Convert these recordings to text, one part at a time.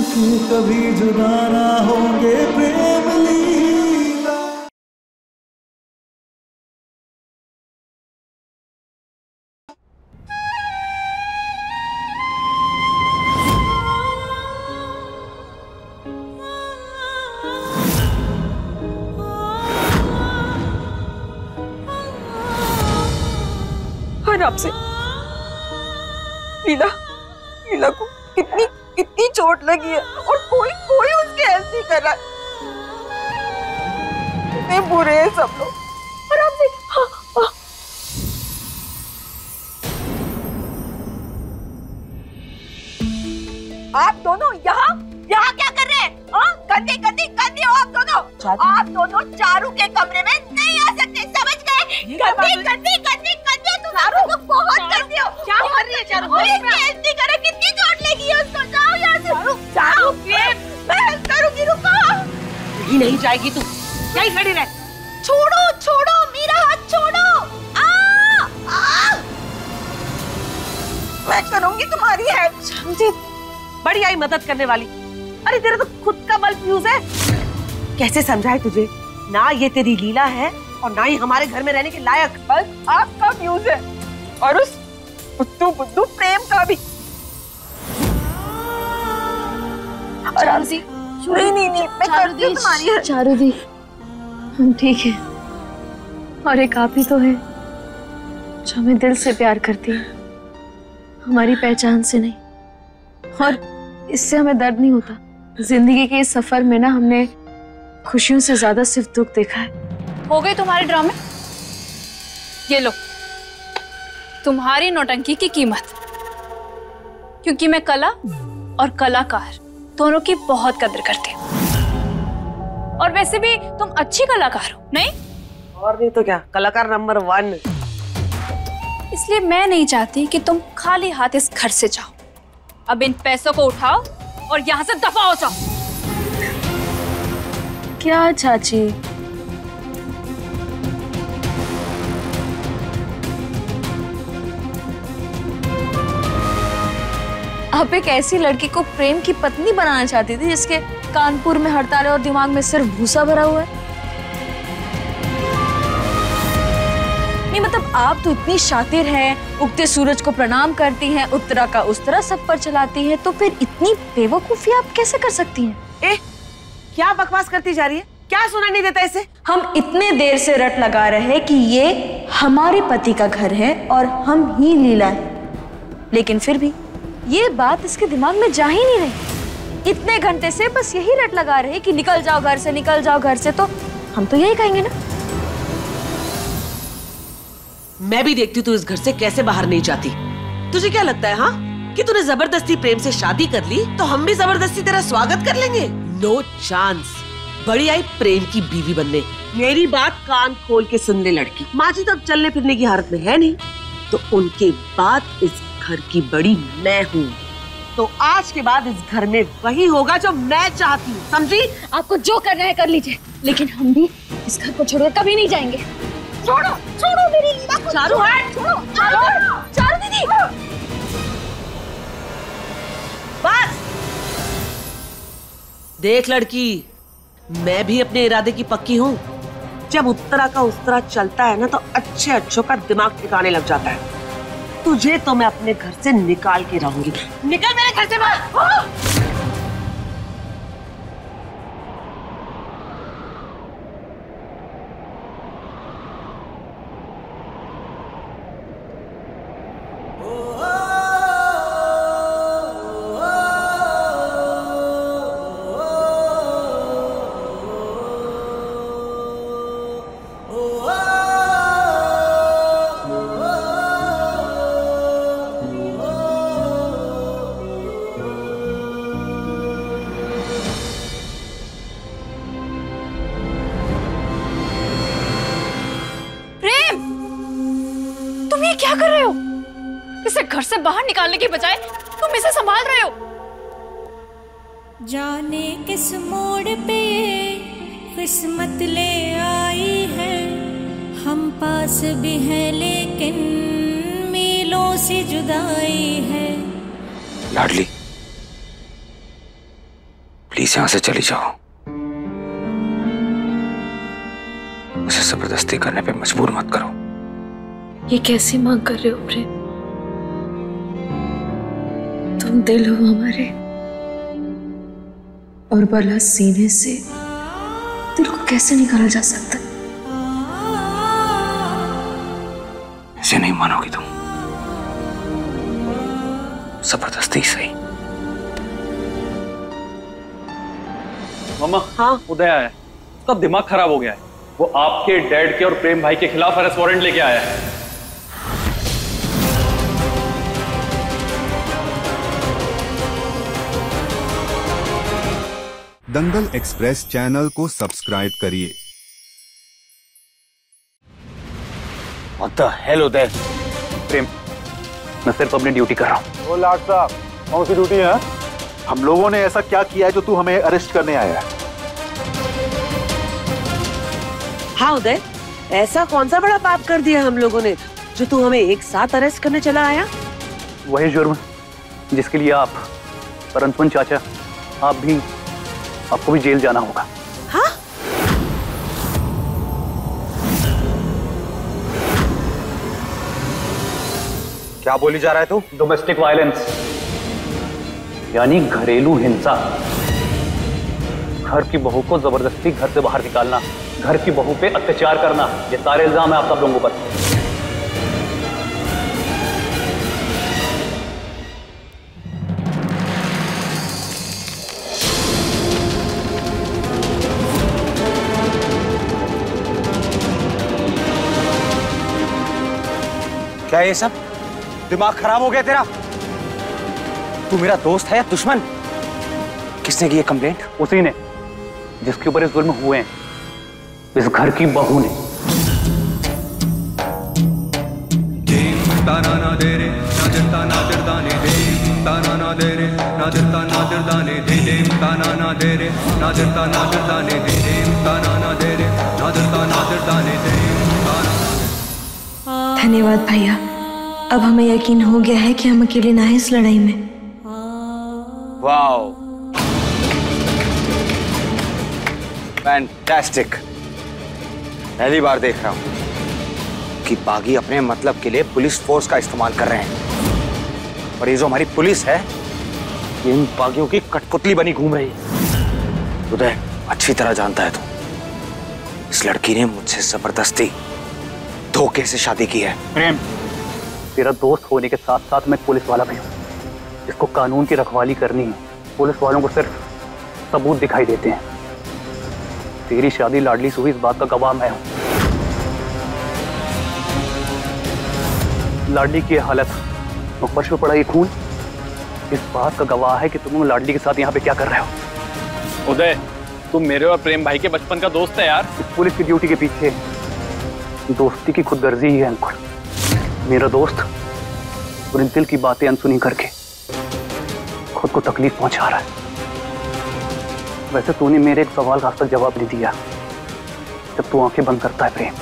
के कभी जुदा ना होंगे प्रेम लीला। और आपसे लीला लीला को कितनी कितनी चोट लगी है और कोई कोई उसकी हेल्प नहीं कर रहा। कितने बुरे हैं सब लोग। और आपसे आप दोनों यहाँ यहाँ क्या कर रहे हैं? गंदी गंदी गंदी हो आप दोनों। आप दोनों चारू के कमरे में नहीं आ सकते, समझ गए? गंदी गंदी गंदी गंदी हो तुम। चारू तो बहुत गंदी हो। क्या कर रही है चारू? कोई हेल्प नहीं करे, कितनी चोट लगी है उसको। जाओ यहाँ से। चारू प्लीज, मैं हेल्प करूँगी, रुको। नहीं जाएगी तू, यहीं खड़ी रह। छोड़ो छोड़ो मेरा हाथ, छोड़ो। मैं करूँगी तुम्हारी हेल्प। समझी, बड़ी आई मदद करने वाली। अरे तेरा तो खुद का बल फ्यूज है। कैसे समझाए तुझे? ना ये तेरी लीला है और ना ही हमारे घर में रहने के लायक। बस आपका फ्यूज है और उस बुद्धू बुद्धू प्रेम का भी। चारू दी, नहीं मैं करती हूँ तुम्हारी हेल्प। चारू दी, हम ठीक है और एक आप ही तो है जो हमें दिल से प्यार करती है, हमारी पहचान से नहीं। और इससे हमें दर्द नहीं होता। जिंदगी के इस सफर में ना हमने खुशियों से ज्यादा सिर्फ दुख देखा है। हो गए तुम्हारे ड्रामे? ये लो तुम्हारी नौटंकी की कीमत, क्योंकि मैं कला और कलाकार दोनों की बहुत कदर करती हूँ। और वैसे भी तुम अच्छी कलाकार हो, नहीं? और नहीं तो क्या, कलाकार नंबर 1। इसलिए मैं नहीं चाहती कि तुम खाली हाथ इस घर से जाओ। अब इन पैसों को उठाओ और यहाँ से दफा हो जाओ। क्या चाची? आप एक ऐसी लड़की को प्रेम की पत्नी बनाना चाहती थी जिसके कानपुर में हड़ताल है और दिमाग में सिर्फ भूसा भरा हुआ है? नहीं मतलब आप तो इतनी शातिर हैं, उगते सूरज को प्रणाम करती हैं, उत्तरा का उस्तरा सब पर चलाती हैं, तो फिर इतनी बेवकूफी आप कैसे कर सकती हैं? क्या बकवास करती जा रही है? क्या सुना नहीं देता इसे? हम इतने देर से रट लगा रहे हैं कि ये हमारे पति का घर है और हम ही लीला है, लेकिन फिर भी ये बात इसके दिमाग में जा ही नहीं रही। इतने घंटे से बस यही रट लगा रहे कि निकल जाओ घर से, निकल जाओ घर से। तो हम तो यही कहेंगे ना। मैं भी देखती तू इस घर से कैसे बाहर नहीं जाती। तुझे क्या लगता है हाँ कि तूने जबरदस्ती प्रेम से शादी कर ली तो हम भी जबरदस्ती तेरा स्वागत कर लेंगे? No chance. बड़ी आई प्रेम की बीवी बनने। मेरी बात कान खोल के सुन ले लड़की। माँ जी तो अब चलने फिरने की हालत में है नहीं, तो उनके बाद इस घर की बड़ी मैं हूँ। तो आज के बाद इस घर में वही होगा जो मैं चाहती हूँ, समझी? आपको जो करना है कर लीजिए, लेकिन हम भी इस घर को छोड़कर कभी नहीं जाएंगे। छोड़ो छोड़ो मेरी लीला को। चारू हट। छोड़ो चारू दीदी। बस देख लड़की, मैं भी अपने इरादे की पक्की हूँ। जब उत्तरा का उस्तरा चलता है ना तो अच्छे अच्छों का दिमाग ठिकाने लग जाता है। तुझे तो मैं अपने घर से निकाल के रहूंगी। निकल मेरे घर से बाहर। क्या कर रहे हो? इसे घर से बाहर निकालने की बजाय तुम इसे संभाल रहे हो। जाने किस मोड़ पे किस्मत ले आई है, हम पास भी हैं लेकिन मीलों से जुदाई है। लाडली, प्लीज यहां से चली जाओ। उसे जबरदस्ती करने पे मजबूर मत करो। ये कैसी मांग कर रहे हो प्रेम? तुम दिल हो हमारे, और बला सीने से दिल को कैसे निकाला जा सकता? इसे नहीं मानोगी तुम। जबरदस्ती सही। मम्मा, हाँ उदय आया है। उसका दिमाग खराब हो गया है। वो आपके डैड के और प्रेम भाई के खिलाफ अरेस्ट वारंट लेके आया है। दंगल एक्सप्रेस चैनल को सब्सक्राइब करिए। What the hell, उदय? प्रेम, मैं सिर्फ अपनी ड्यूटी कर रहा हूँ। वो लाट साहब, कौन सी ड्यूटी है? हम लोगों ने ऐसा क्या किया है जो तू हमें अरेस्ट करने आया है? हाँ उदय, ऐसा कौन सा बड़ा पाप कर दिया हम लोगों ने जो तू हमें एक साथ अरेस्ट करने चला आया? वही जुर्म जिसके लिए आप और अंशुमन चाचा, आपको भी जेल जाना होगा। हाँ? क्या बोली जा रहा है तू? डोमेस्टिक वायलेंस यानी घरेलू हिंसा। घर की बहू को जबरदस्ती घर से बाहर निकालना, घर की बहू पे अत्याचार करना, ये सारे इल्जाम है आप सब लोगों पर। क्या ये सब? दिमाग खराब हो गया तेरा? तू मेरा दोस्त है या दुश्मन? किसने की ये कंप्लेंट? उसी ने जिसके ऊपर इस जुल्म हुए हैं, इस घर की बहू ने। धन्यवाद भैया, अब हमें यकीन हो गया है कि हम अकेले ना हैं इस लड़ाई में। Wow, fantastic. पहली बार देख रहा हूं कि बागी अपने मतलब के लिए पुलिस फोर्स का इस्तेमाल कर रहे हैं, और ये जो हमारी पुलिस है ये इन बागियों की कठपुतली बनी घूम रही है। उदय, अच्छी तरह जानता है तू, इस लड़की ने मुझसे जबरदस्ती धोखे से शादी की है। प्रेम, तेरा दोस्त होने के साथ साथ मैं पुलिस वाला भी हूँ। इसको कानून की रखवाली करनी है। पुलिस वालों को सिर्फ सबूत दिखाई देते हैं। तेरी शादी लाडली से हुई, इस बात का गवाह मैं हूं। लाडली की हालत, फर्श पे पड़ा ये खून, इस बात का गवाह है कि तुम लाडली के साथ यहाँ पे क्या कर रहे हो। उदय, तुम मेरे और प्रेम भाई के बचपन का दोस्त है यार। इस पुलिस की ड्यूटी के पीछे दोस्ती की खुदगर्जी ही है अंकुर। मेरा दोस्त अपने दिल की बातें अनसुनी करके खुद को तकलीफ पहुंचा रहा है। वैसे तूने मेरे एक सवाल का आज तक जवाब नहीं दिया। जब तू आंखें बंद करता है प्रेम,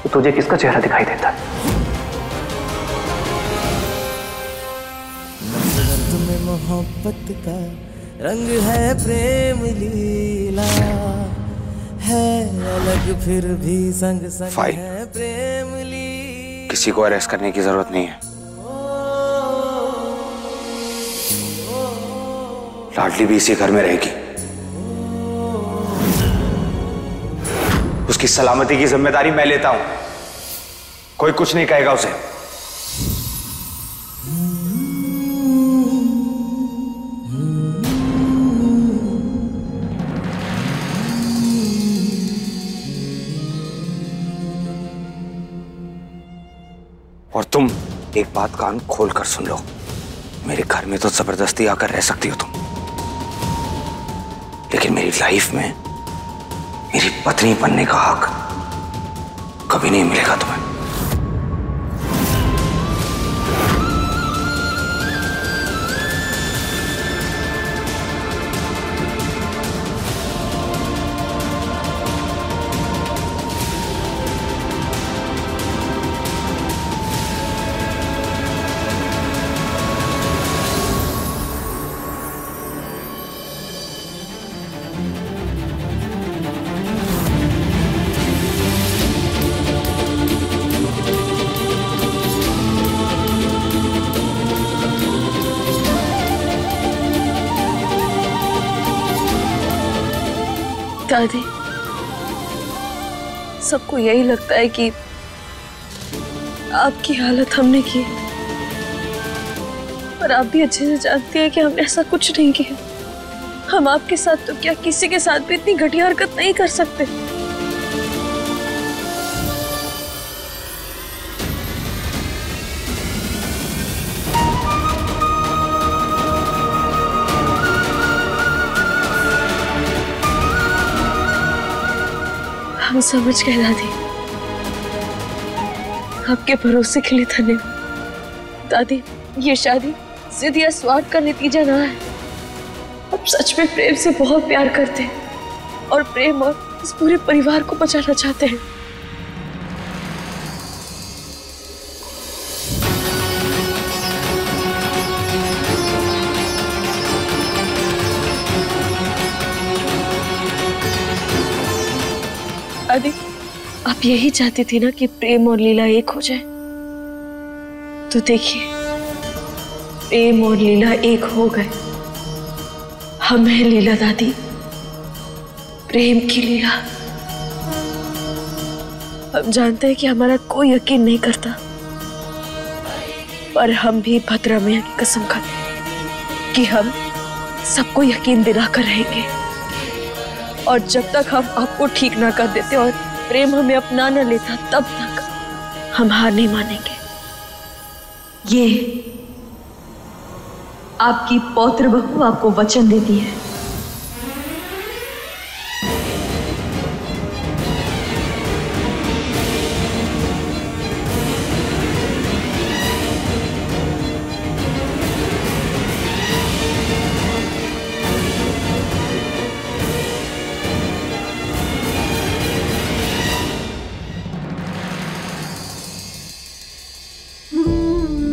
तो तुझे किसका चेहरा दिखाई देता है? नफरत में मोहब्बत का रंग है, प्रेम लीला है अलग फिर भी संग संग है प्रेम लीला। किसी को अरेस्ट करने की जरूरत नहीं है। लाडली भी इसी घर में रहेगी। उसकी सलामती की जिम्मेदारी मैं लेता हूं। कोई कुछ नहीं कहेगा उसे। और तुम एक बात कान खोल कर सुन लो, मेरे घर में तो जबरदस्ती आकर रह सकती हो तुम, लेकिन मेरी लाइफ में मेरी पत्नी बनने का हक कभी नहीं मिलेगा तुम्हें। दादी, सबको यही लगता है कि आपकी हालत हमने की, पर आप भी अच्छे से जानते हैं कि हमने ऐसा कुछ नहीं किया। हम आपके साथ तो क्या किसी के साथ भी इतनी घटिया हरकत नहीं कर सकते। हम समझ गए दादी, आपके भरोसे के लिए धन्यवाद। दादी, ये शादी जिद या स्वार्थ का नतीजा ना है। आप सच में प्रेम से बहुत प्यार करते हैं और प्रेम और इस पूरे परिवार को बचाना चाहते हैं। दादी, आप यही चाहती थी ना कि प्रेम और लीला एक हो जाए? तो देखिए, प्रेम और लीला एक हो गए। हम हैं लीला दादी, प्रेम की लीला। हम जानते हैं कि हमारा कोई यकीन नहीं करता, पर हम भी भद्रा मैया की कसम खाते हैं कि हम सबको यकीन दिलाकर रहेंगे। और जब तक हम आपको ठीक ना कर देते और प्रेम हमें अपना न लेता, तब तक हम हार नहीं मानेंगे। ये आपकी पौत्र बहू आपको वचन देती है।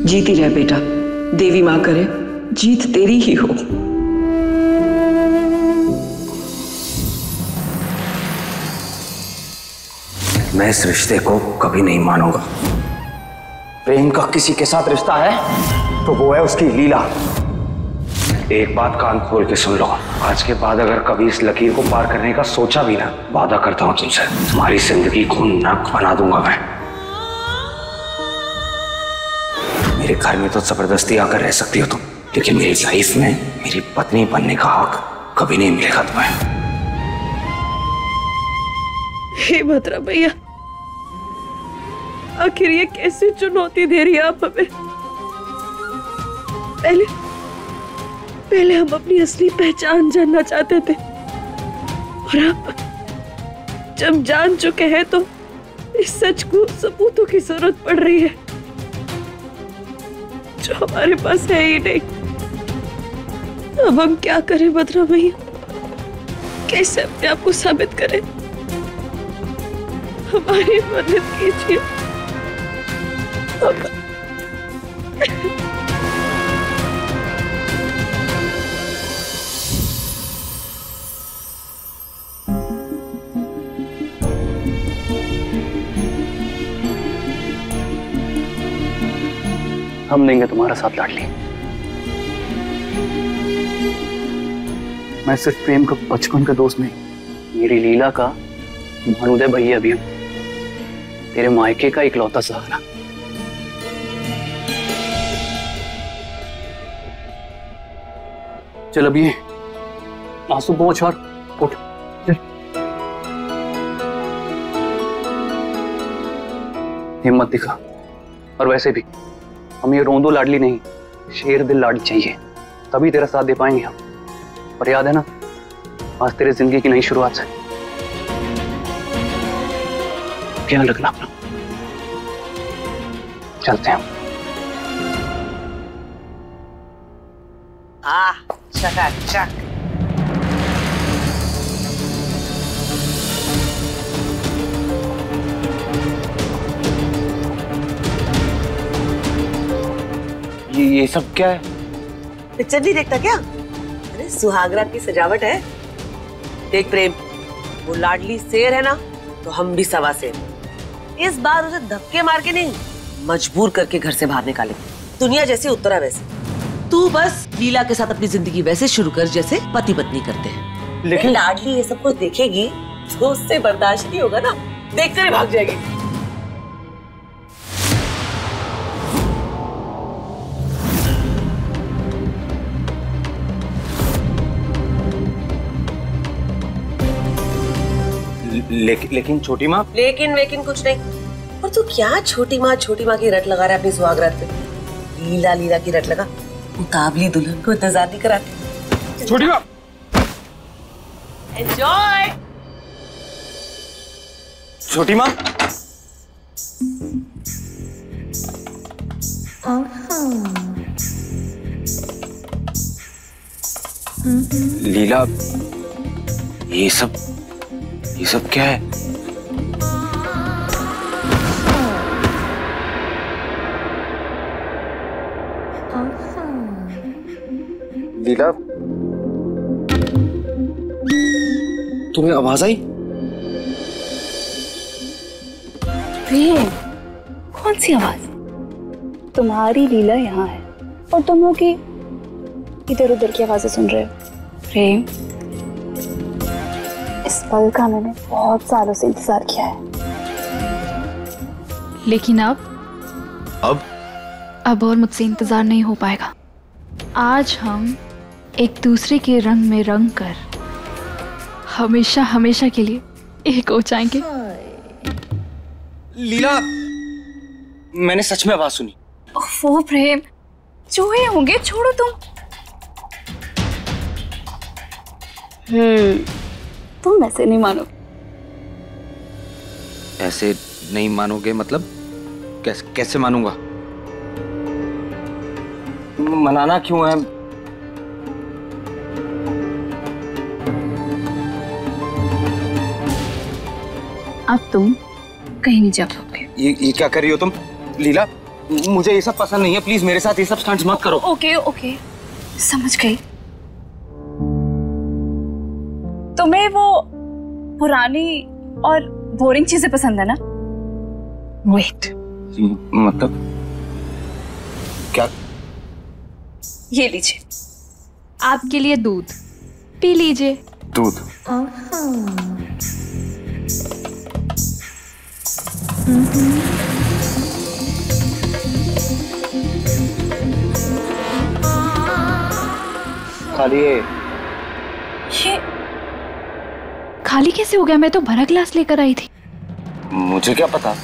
जीती रहे बेटा, देवी माँ करे जीत तेरी ही हो। मैं इस रिश्ते को कभी नहीं मानूंगा। प्रेम का किसी के साथ रिश्ता है तो वो है उसकी लीला। एक बात कान खोल के सुन लो, आज के बाद अगर कभी इस लकीर को पार करने का सोचा भी ना, वादा करता हूं तुमसे, तुम्हारी जिंदगी को नर्क बना दूंगा मैं। मेरे घर में तो जबरदस्ती आकर रह सकती हो तुम, लेकिन मेरी लाइफ में मेरी पत्नी बनने का हक कभी नहीं मिलेगा तुम्हें। हे भद्रा भैया, आखिर ये कैसे चुनौती दे रही है आप हमें? पहले हम अपनी असली पहचान जानना चाहते थे, और अब जब जान चुके हैं तो इस सच को सबूतों की जरूरत पड़ रही है जो हमारे पास है ही नहीं। अब हम क्या करें भद्रा भैया? कैसे अपने आप को साबित करें? हमारी मदद कीजिए। हम देंगे तुम्हारा साथ लाडली। मैं सिर्फ प्रेम का बचपन का दोस्त नहीं, मेरी लीला का भानुदय भैया भी हूं, तेरे मायके का इकलौता सहारा। चल अब ये आंसू पोंछ और उठ। चल। हिम्मत दिखा। और वैसे भी हम ये रोंदो लाडली नहीं, शेर दिल लाडली चाहिए, तभी तेरा साथ दे पाएंगे हम। और याद है ना, आज तेरे जिंदगी की नई शुरुआत है। ख्याल रखना अपना। चलते हैं। चकाचक। ये सब क्या है? पिक्चर नहीं देखता क्या? अरे सुहागरात की सजावट है। देख प्रेम, वो लाडली शेर है ना, तो हम भी सवा शेर। इस बार उसे धक्के मार के नहीं, मजबूर करके घर से बाहर निकाले। दुनिया जैसी उत्तरा वैसे। तू बस लीला के साथ अपनी जिंदगी वैसे शुरू कर जैसे पति पत्नी करते हैं। लेकिन लाडली ये सब कुछ देखेगी तो उससे बर्दाश्त नहीं होगा ना, देखकर ही भाग जाएगी। लेकिन छोटी माँ। लेकिन कुछ नहीं। और तू क्या छोटी माँ की रट लगा रहा है अपनी सुहागरात पे? लीला लीला की रट लगा, मुकाबली दुल्हन को इंतजार नहीं कराते। छोटी माँ एंजॉय। छोटी माँ लीला, ये सब क्या है? लीला, तुम्हें आवाज आई? प्रेम, कौन सी आवाज? तुम्हारी लीला यहाँ है और तुम लोग की इधर उधर की आवाजें सुन रहे हो। प्रेम, इस पल का मैंने बहुत सालों से इंतजार किया है, लेकिन अब और मुझसे इंतजार नहीं हो पाएगा। आज हम एक दूसरे के रंग में रंग कर हमेशा हमेशा के लिए एक हो जाएंगे। लीला, मैंने सच में आवाज सुनी। ओह प्रेम, चूहे होंगे, छोड़ो तुम। तुम ऐसे नहीं मानो। ऐसे नहीं मानोगे मतलब? कैसे मानूंगा? मनाना क्यों है? अब तुम कहीं नहीं जा पाओगे। ये क्या कर रही हो तुम? लीला, मुझे ये सब पसंद नहीं है, प्लीज मेरे साथ ये सब स्टंट्स मत करो। ओके, समझ गई। तुम्हें वो पुरानी और बोरिंग चीजें पसंद है ना? वेट, मतलब क्या? ये लीजिए, आपके लिए दूध, पी लीजिए। दूध? खाली है। ये खाली कैसे हो गया? मैं तो भरा ग्लास लेकर आई थी। मुझे क्या पता।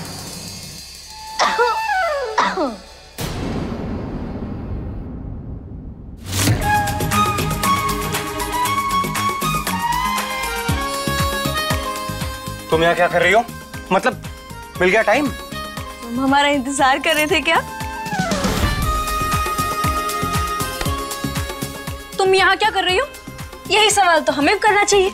तुम यहाँ क्या कर रही हो? मतलब मिल गया टाइम? तुम हमारा इंतजार कर रहे थे क्या? तुम यहाँ क्या कर रही हो? यही सवाल तो हमें करना चाहिए।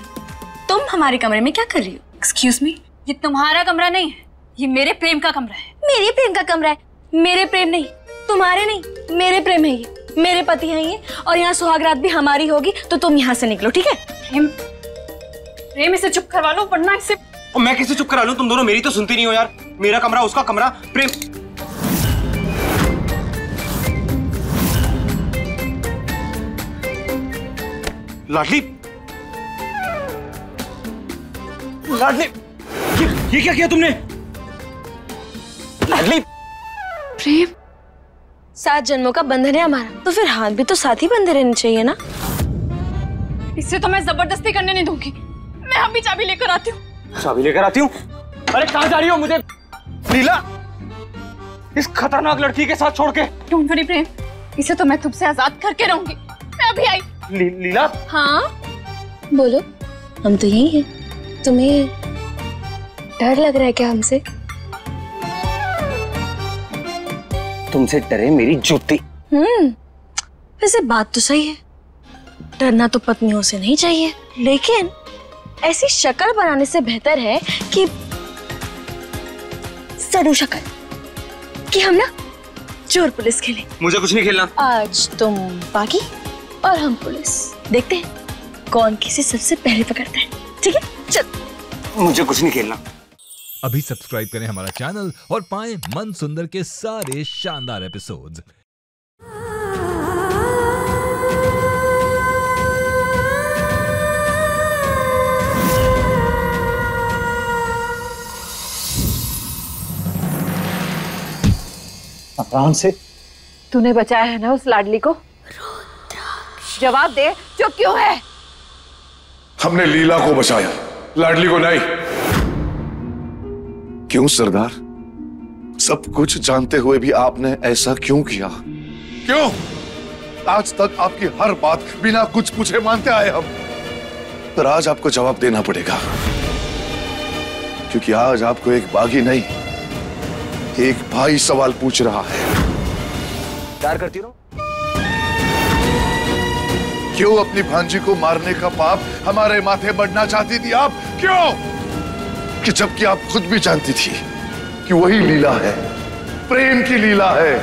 तुम हमारे कमरे में क्या कर रही हो? एक्सक्यूज मी, ये तुम्हारा कमरा नहीं है, ये मेरे प्रेम का कमरा है। मेरे प्रेम का कमरा है? मेरे प्रेम नहीं, तुम्हारे नहीं, मेरे प्रेम है ये। मेरे पति हैं ये, और यहाँ सुहागरात भी हमारी होगी, तो तुम यहाँ से निकलो, ठीक है? प्रेम, इसे चुप करवा लो, वरना इससे। और मैं कैसे चुप करा लूं? तुम दोनों मेरी तो सुनती नहीं हो यार। मेरा कमरा, उसका कमरा। प्रेम, लाडली, ये क्या किया तुमने? लाडली, प्रेम, 7 जन्मों का बंधन है हमारा, तो फिर हाथ भी तो साथ ही बंधे रहने चाहिए ना? इससे तो मैं जबरदस्ती करने नहीं दूंगी। मैं अभी चाबी लेकर आती हूँ। चाबी लेकर आती हूँ? अरे कहाँ जा रही हो मुझे? लीला, इस खतरनाक लड़की के साथ छोड़ के। डोंट वरी प्रेम, इसे तो मैं तुमसे आजाद करके रहूंगी। मैं अभी आई। लीला। हाँ बोलो, हम तो यही हैं। तुम्हें डर लग रहा है क्या हमसे? तुमसे डरे मेरी जूती। वैसे बात तो सही है, डरना तो पत्नियों से नहीं चाहिए, लेकिन ऐसी शक्ल बनाने से बेहतर है कि सड़ू शक्ल, कि हम ना चोर पुलिस खेलें। मुझे कुछ नहीं खेलना। आज तुम बागी और हम पुलिस, देखते हैं कौन किसे सबसे पहले पकड़ता है। ठीक है, चल। मुझे कुछ नहीं खेलना। अभी सब्सक्राइब करें हमारा चैनल और पाएं मन सुंदर के सारे शानदार एपिसोड्स। आराम से। तूने बचाया है ना उस लाडली को? जवाब दे, जो क्यों है? हमने लीला को बचाया, लाडली को नहीं। क्यों सरदार? सब कुछ जानते हुए भी आपने ऐसा क्यों किया? क्यों? आज तक आपकी हर बात बिना कुछ पूछे मानते आए हम, पर आज आपको जवाब देना पड़ेगा, क्योंकि आज आपको एक बागी नहीं, एक भाई सवाल पूछ रहा है। प्यार करती हो? क्यों अपनी भांजी को मारने का पाप हमारे माथे बढ़ना चाहती थी आप? क्यों? कि जबकि आप खुद भी जानती थी कि वही लीला है, प्रेम की लीला है।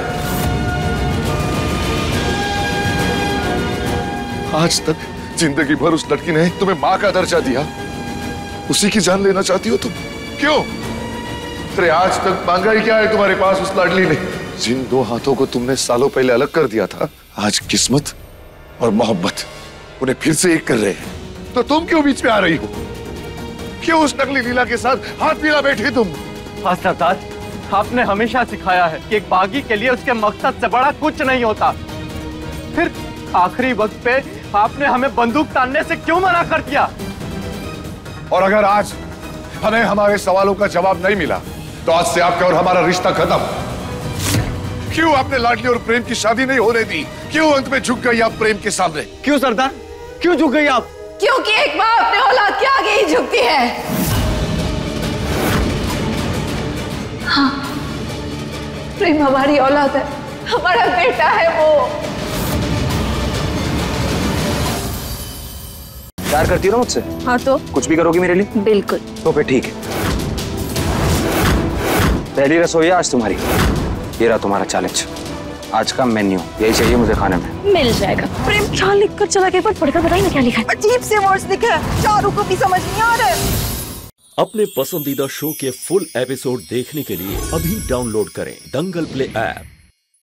आज तक जिंदगी भर उस लड़की ने तुम्हें मां का दर्जा दिया, उसी की जान लेना चाहती हो तुम? क्यों? अरे आज तक मांगा ही क्या है तुम्हारे पास उस लाडली ने? जिन दो हाथों को तुमने सालों पहले अलग कर दिया था, आज किस्मत और मोहब्बत उन्हें फिर से एक कर रहे हैं। तो तुम क्यों बीच में आ रही हो? क्यों उस नकली लीला के साथ हाथ मिला बैठी तुम? हाँ सरदार, आपने हमेशा सिखाया है कि एक बागी के लिए उसके मकसद से बड़ा कुछ नहीं होता। फिर आखिरी वक्त पे आपने हमें बंदूक तानने से क्यों मना कर दिया? और अगर आज हमें हमारे सवालों का जवाब नहीं मिला तो आज से आपका और हमारा रिश्ता खत्म। क्यों आपने लाडली और प्रेम की शादी नहीं होने दी? क्यों अंत में झुक गई आप प्रेम के सामने? क्यों सरदार, क्यों झुक गई आप? क्योंकि एक माँ अपने औलाद के आगे ही झुकती है। हाँ, प्रेम हमारी औलाद है, हमारा बेटा है वो। प्यार करती हो ना मुझसे? हाँ तो कुछ भी करोगी मेरे लिए? बिल्कुल। तो फिर ठीक है, पहली रसोई आज तुम्हारी। ये रहा तुम्हारा चैलेंज, आज का मेन्यू। यही चाहिए मुझे खाने में। मिल जाएगा। प्रेम क्या लिख कर चला गया? पढ़कर बताइए ना क्या लिखा है। अजीब से वर्ड्स लिखे हैं, चारों को भी समझ नहीं आ रहे। अपने पसंदीदा शो के फुल एपिसोड देखने के लिए अभी डाउनलोड करें दंगल प्ले ऐप।